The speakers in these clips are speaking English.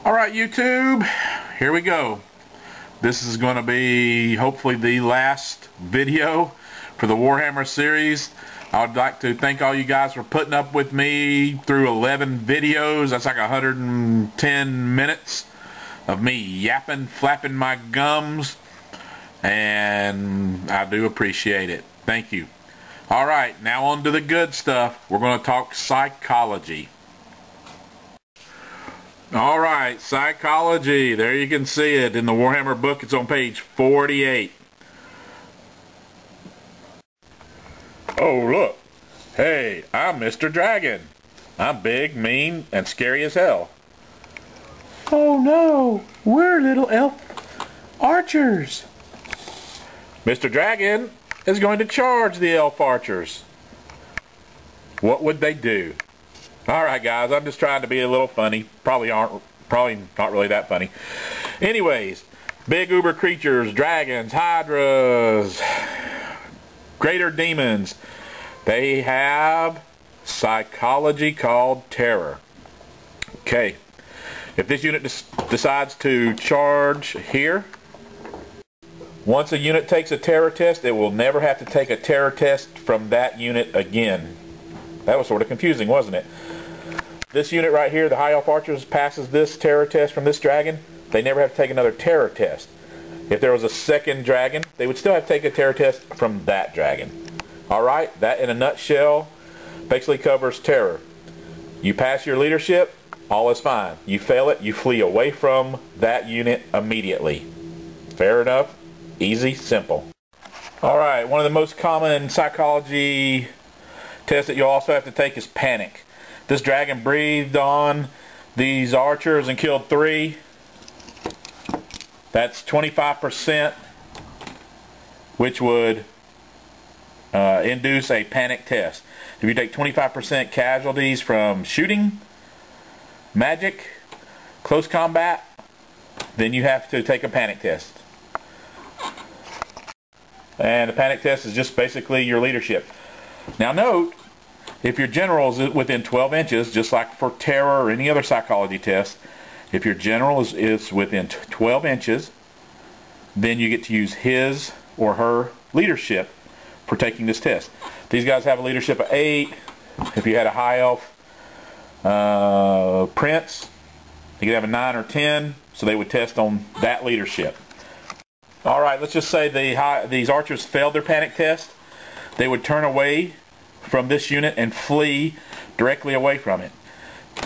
Alright YouTube, here we go. This is going to be hopefully the last video for the Warhammer series. I would like to thank all you guys for putting up with me through 11 videos. That's like 110 minutes of me yapping, flapping my gums, and I do appreciate it. Thank you. Alright, now on to the good stuff. We're going to talk psychology. Alright, psychology. There you can see it in the Warhammer book. It's on page 48. Oh, look. Hey, I'm Mr. Dragon. I'm big, mean, and scary as hell. Oh no, we're little elf archers. Mr. Dragon is going to charge the elf archers. What would they do? Alright guys, I'm just trying to be a little funny. Probably not really that funny. Anyways, big uber creatures, dragons, hydras, greater demons. They have psychology called terror. Okay, if this unit decides to charge here, once a unit takes a terror test, it will never have to take a terror test from that unit again. That was sort of confusing, wasn't it? This unit right here, the High Elf Archers, passes this terror test from this dragon. They never have to take another terror test. If there was a second dragon, they would still have to take a terror test from that dragon. Alright, that in a nutshell basically covers terror. You pass your leadership, all is fine. You fail it, you flee away from that unit immediately. Fair enough? Easy, simple. Alright, one of the most common psychology tests that you'll also have to take is panic. This dragon breathed on these archers and killed 3. That's 25%, which would induce a panic test. If you take 25% casualties from shooting, magic, close combat, then you have to take a panic test. And the panic test is just basically your leadership. Now note, if your general is within 12 inches, just like for terror or any other psychology test, if your general is within 12 inches, then you get to use his or her leadership for taking this test. These guys have a leadership of 8. If you had a High Elf Prince, you could have a 9 or 10, so they would test on that leadership. Alright, let's just say these archers failed their panic test. They would turn away from this unit and flee directly away from it.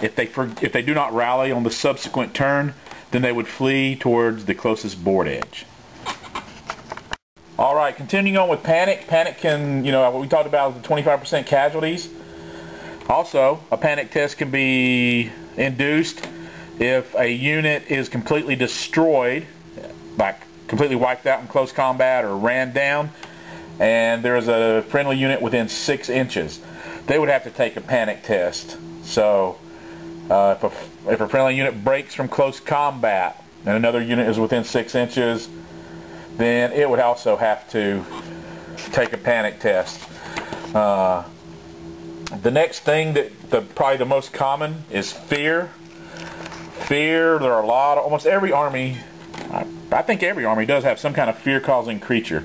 If they do not rally on the subsequent turn, then they would flee towards the closest board edge. Alright, continuing on with panic. Panic can, what we talked about, the 25% casualties. Also, a panic test can be induced if a unit is completely destroyed, like completely wiped out in close combat or ran down, and there is a friendly unit within 6 inches. They would have to take a panic test. So if a friendly unit breaks from close combat and another unit is within 6 inches, then it would also have to take a panic test. The next thing, probably the most common, is fear. Fear, there are almost every army, I think every army does have some kind of fear-causing creature.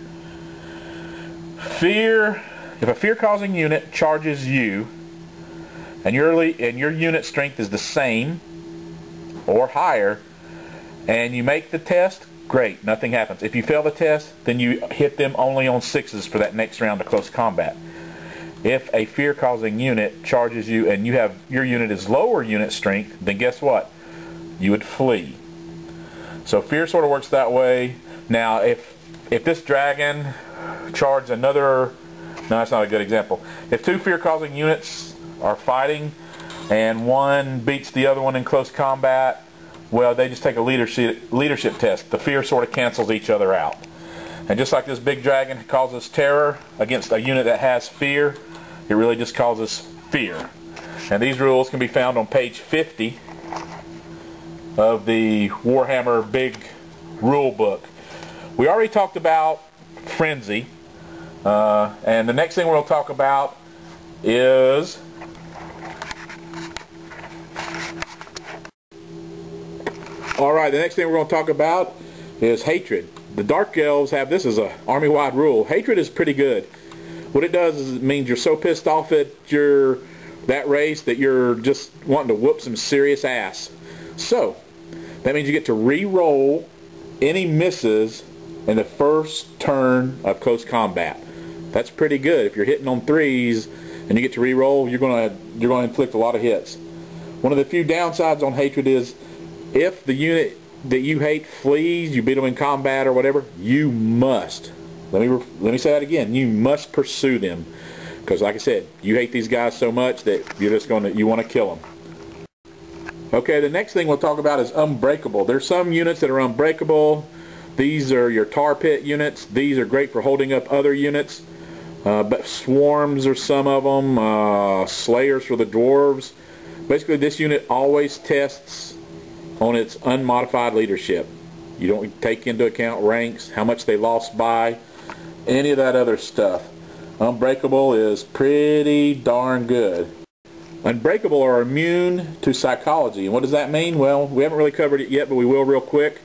Fear, if a fear-causing unit charges you, and your unit strength is the same or higher, and you make the test, great, nothing happens. If you fail the test, then you hit them only on 6s for that next round of close combat. If a fear-causing unit charges you and your unit is lower unit strength, then guess what? You would flee. So fear sort of works that way. Now, if this dragon charged another, no, that's not a good example. If 2 fear-causing units are fighting and one beats the other one in close combat, well, they just take a leadership test. The fear sort of cancels each other out. And just like this big dragon causes terror against a unit that has fear, it really just causes fear. And these rules can be found on page 50 of the Warhammer Big Rule Book. We already talked about frenzy, and the next thing we'll talk about is Alright, the next thing we're going to talk about is hatred. The Dark Elves have this as a army-wide rule. Hatred is pretty good. What it does is it means you're so pissed off at that race that you're just wanting to whoop some serious ass. So, that means you get to re-roll any misses in the first turn of close combat. That's pretty good. If you're hitting on 3s and you get to re-roll, you're going to inflict a lot of hits. One of the few downsides on hatred is if the unit that you hate flees, you beat them in combat or whatever, you must. Let me say that again. You must pursue them, because like I said, you hate these guys so much that you want to kill them. Okay, the next thing we'll talk about is unbreakable. There's some units that are unbreakable. These are your tar pit units. These are great for holding up other units. But swarms are some of them. Slayers for the dwarves. Basically, this unit always tests on its unmodified leadership. You don't take into account ranks, how much they lost by, any of that other stuff. Unbreakable is pretty darn good. Unbreakable are immune to psychology. And what does that mean? Well, we haven't really covered it yet, but we will real quick.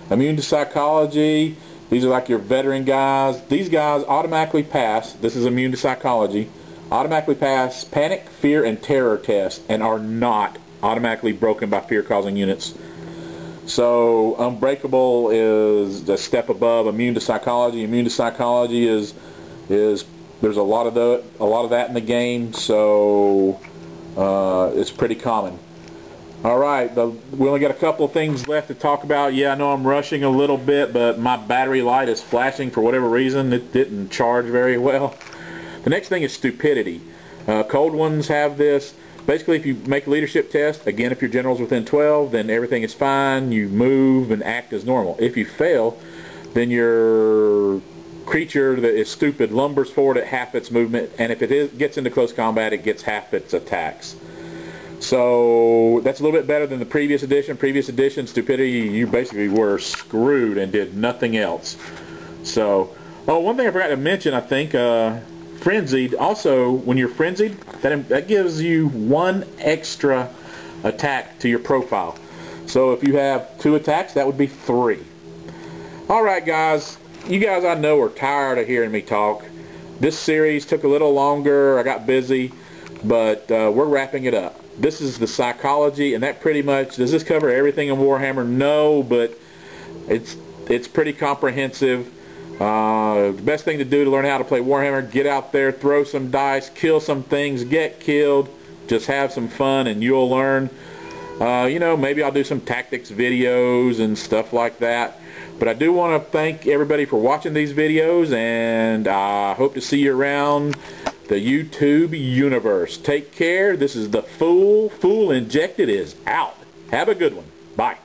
Immune to psychology, these are like your veteran guys. These guys automatically pass, this is immune to psychology, automatically pass panic, fear, and terror tests and are not automatically broken by fear-causing units. So unbreakable is a step above immune to psychology. Immune to psychology is there's a lot of that in the game, so it's pretty common. Alright, we only got a couple of things left to talk about. Yeah, I know I'm rushing a little bit, but my battery light is flashing for whatever reason. It didn't charge very well. The next thing is stupidity. Cold ones have this. Basically, if you make a leadership test, again, if your general's within 12, then everything is fine. You move and act as normal. If you fail, then your creature that is stupid lumbers forward at half its movement, and if it gets into close combat, it gets half its attacks. So that's a little bit better than the previous edition. Previous edition, stupidity, you basically were screwed and did nothing else. So, oh, one thing I forgot to mention, I think, frenzied. Also, when you're frenzied, that gives you 1 extra attack to your profile. So if you have 2 attacks, that would be 3. Alright guys, you guys I know are tired of hearing me talk. This series took a little longer, I got busy, but we're wrapping it up. This is the psychology, and that pretty much, does this cover everything in Warhammer? No, but it's pretty comprehensive. The best thing to do to learn how to play Warhammer, get out there, throw some dice, kill some things, get killed, just have some fun and you'll learn. You know, maybe I'll do some tactics videos and stuff like that. But I do want to thank everybody for watching these videos, and I hope to see you around the YouTube universe. Take care. This is the Fool Injected is out. Have a good one. Bye.